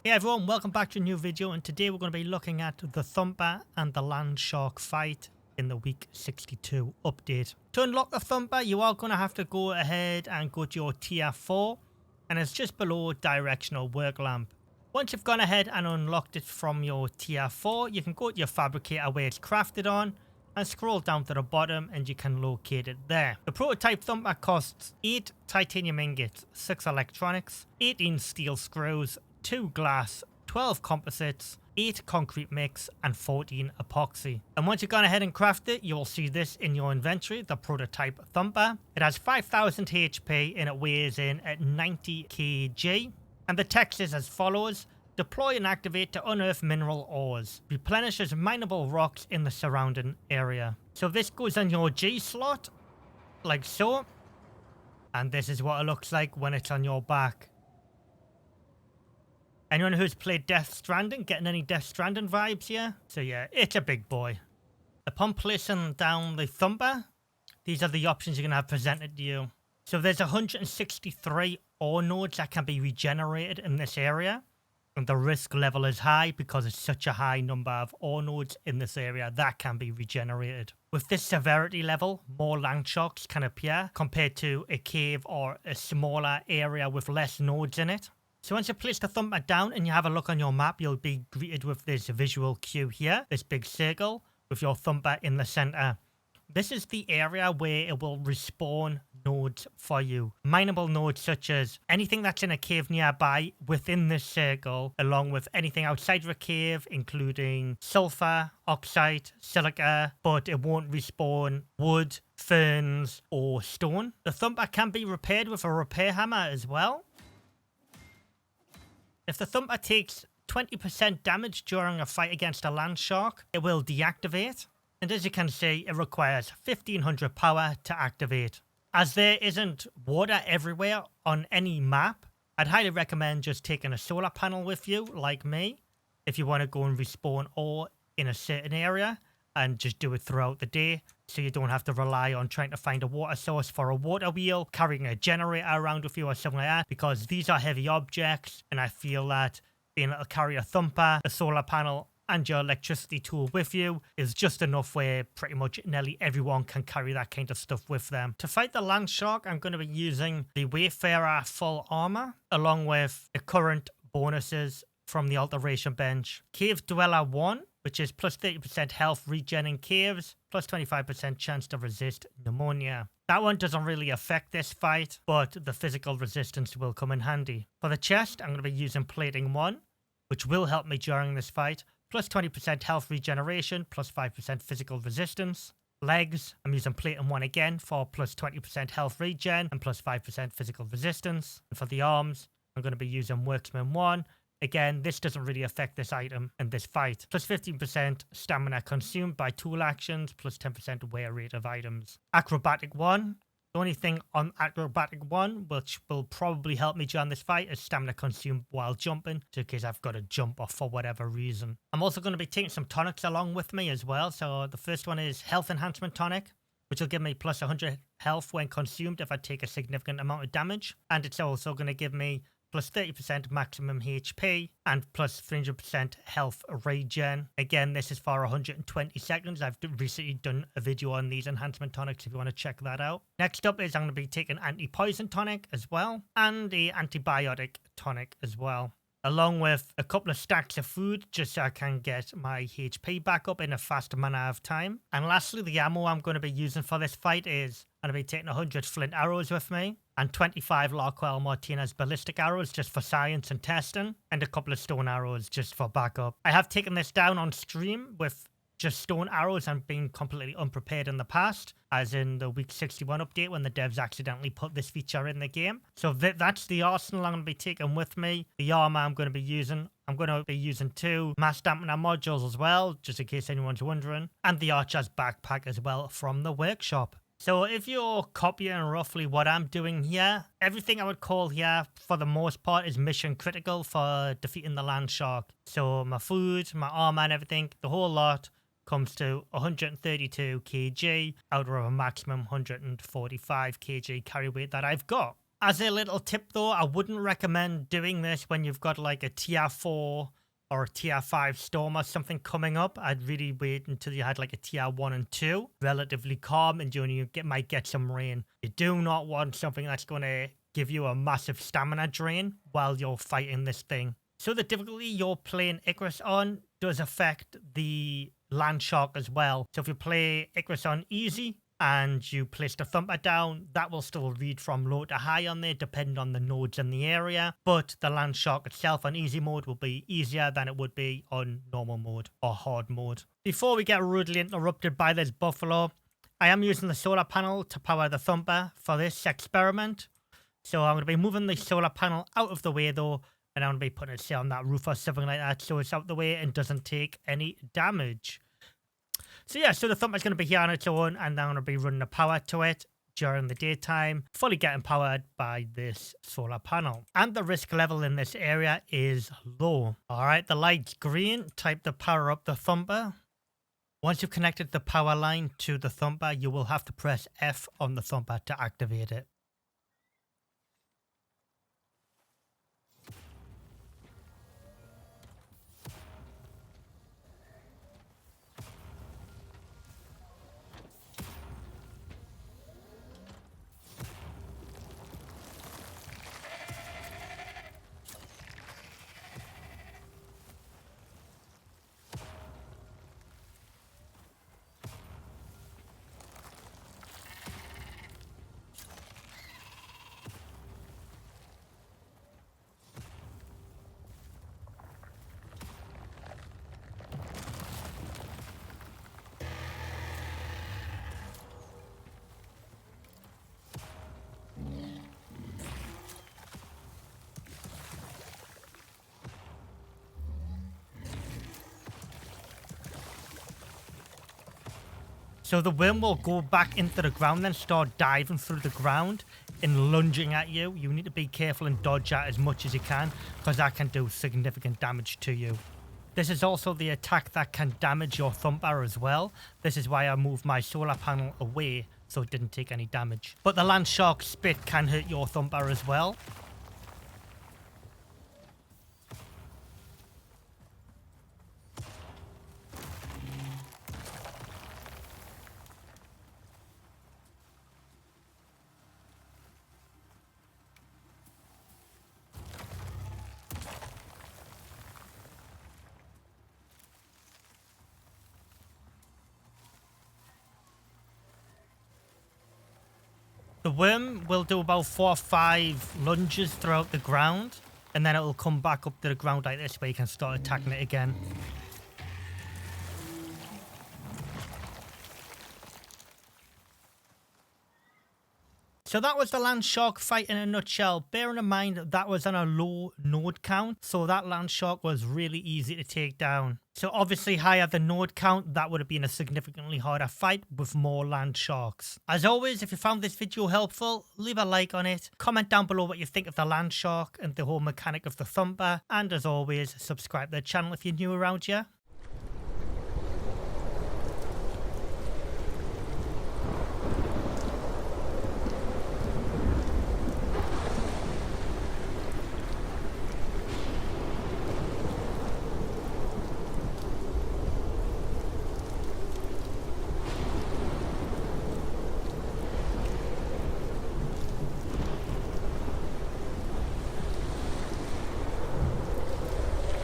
Hey everyone, welcome back to a new video, and today we're going to be looking at the Thumper and the Landshark fight in the week 62 update. To unlock the Thumper, you are going to have to go ahead and go to your tier 4, and it's just below directional work lamp. Once you've gone ahead and unlocked it from your tier 4, you can go to your fabricator where it's crafted on, and scroll down to the bottom and you can locate it there. The prototype Thumper costs 8 titanium ingots, 6 electronics, 18 steel screws, 2 glass, 12 composites, 8 concrete mix, and 14 epoxy. And once you've gone ahead and crafted it, you will see this in your inventory, the prototype Thumper. It has 5000 HP and it weighs in at 90 kg. And the text is as follows: deploy and activate to unearth mineral ores. Replenishes mineable rocks in the surrounding area. So this goes on your G slot, like so. And this is what it looks like when it's on your back. Anyone who's played Death Stranding, getting any Death Stranding vibes here? So yeah, it's a big boy. Upon placing down the Thumper, these are the options you're going to have presented to you. So there's 163 ore nodes that can be regenerated in this area. And the risk level is high because it's such a high number of ore nodes in this area that can be regenerated. With this severity level, more landsharks can appear compared to a cave or a smaller area with less nodes in it. So once you place the Thumper down and you have a look on your map, you'll be greeted with this visual cue here, this big circle with your Thumper in the center. This is the area where it will respawn nodes for you. Mineable nodes such as anything that's in a cave nearby within this circle, along with anything outside of a cave, including sulfur, oxide, silica, but it won't respawn wood, ferns, or stone. The Thumper can be repaired with a repair hammer as well. If the Thumper takes 20% damage during a fight against a landshark, it will deactivate. And as you can see, it requires 1500 power to activate. As there isn't water everywhere on any map, I'd highly recommend just taking a solar panel with you, like me, if you want to go and respawn ore in a certain area, and just do it throughout the day, so you don't have to rely on trying to find a water source for a water wheel, carrying a generator around with you or something like that, because these are heavy objects, and I feel that being able to carry a Thumper, a solar panel, and your electricity tool with you is just enough where pretty much nearly everyone can carry that kind of stuff with them. To fight the Landshark, I'm going to be using the Wayfarer full armor, along with the current bonuses from the alteration bench. Cave Dweller 1, which is plus 30% health regen in caves, plus 25% chance to resist pneumonia. That one doesn't really affect this fight, but the physical resistance will come in handy. For the chest, I'm going to be using Plating 1, which will help me during this fight. Plus 20% health regeneration, plus 5% physical resistance. Legs, I'm using Plating 1 again for plus 20% health regen and plus 5% physical resistance. And for the arms, I'm going to be using Worksman 1. Again, this doesn't really affect this item in this fight. Plus 15% stamina consumed by tool actions, plus 10% wear rate of items. Acrobatic 1. The only thing on Acrobatic 1, which will probably help me during this fight, is stamina consumed while jumping, just in case I've got to jump off for whatever reason. I'm also going to be taking some tonics along with me as well. So the first one is Health Enhancement Tonic, which will give me plus 100 health when consumed if I take a significant amount of damage. And it's also going to give me plus 30% maximum HP, and plus 300% health regen. Again, this is for 120 seconds. I've recently done a video on these enhancement tonics if you want to check that out. Next up is I'm going to be taking anti-poison tonic as well, and the antibiotic tonic as well, along with a couple of stacks of food just so I can get my HP back up in a fast manner of time. And lastly, the ammo I'm going to be using for this fight is I'm going to be taking 100 flint arrows with me, and 25 Larkwell Martinez ballistic arrows just for science and testing, and a couple of stone arrows just for backup. I have taken this down on stream with just stone arrows and being completely unprepared in the past, as in the week 61 update when the devs accidentally put this feature in the game. So that's the arsenal I'm going to be taking with me. The armor I'm going to be using. I'm going to be using 2 mass dampener modules as well, just in case anyone's wondering, and the archer's backpack as well from the workshop. So if you're copying roughly what I'm doing here, everything I would call here for the most part is mission critical for defeating the Landshark. So my food, my armor and everything, the whole lot comes to 132 kg out of a maximum 145 kg carry weight that I've got. As a little tip though, I wouldn't recommend doing this when you've got like a tier 4 or a tier 5 storm or something coming up. I'd really wait until you had like a tier 1 and 2, relatively calm, and you might get some rain. You do not want something that's going to give you a massive stamina drain while you're fighting this thing. So the difficulty you're playing Icarus on does affect the Landshark as well. So if you play Icarus on easy and you place the Thumper down, that will still read from low to high on there, depending on the nodes in the area. But the Landshark itself on easy mode will be easier than it would be on normal mode or hard mode. Before we get rudely interrupted by this buffalo, I am using the solar panel to power the Thumper for this experiment. So I'm going to be moving the solar panel out of the way though, and I'm going to be putting it, say, on that roof or something like that, so it's out the way and doesn't take any damage. So yeah, so the Thumper's going to be here on its own, and I'm going to be running the power to it during the daytime, fully getting powered by this solar panel. And the risk level in this area is low. Alright, the light's green. Type to power up the Thumper. Once you've connected the power line to the Thumper, you will have to press F on the Thumper to activate it. So the worm will go back into the ground and start diving through the ground and lunging at you. You need to be careful and dodge that as much as you can, because that can do significant damage to you. This is also the attack that can damage your Thumper as well. This is why I moved my solar panel away so it didn't take any damage. But the Landshark spit can hurt your Thumper as well. The worm will do about 4 or 5 lunges throughout the ground, and then it will come back up to the ground like this where you can start attacking it again. So that was the Landshark fight in a nutshell. Bearing in mind that was on a low node count, so that Landshark was really easy to take down. So obviously higher the node count, that would have been a significantly harder fight with more Landsharks. As always, if you found this video helpful, leave a like on it, comment down below what you think of the Landshark and the whole mechanic of the Thumper, and as always, subscribe to the channel if you're new around here.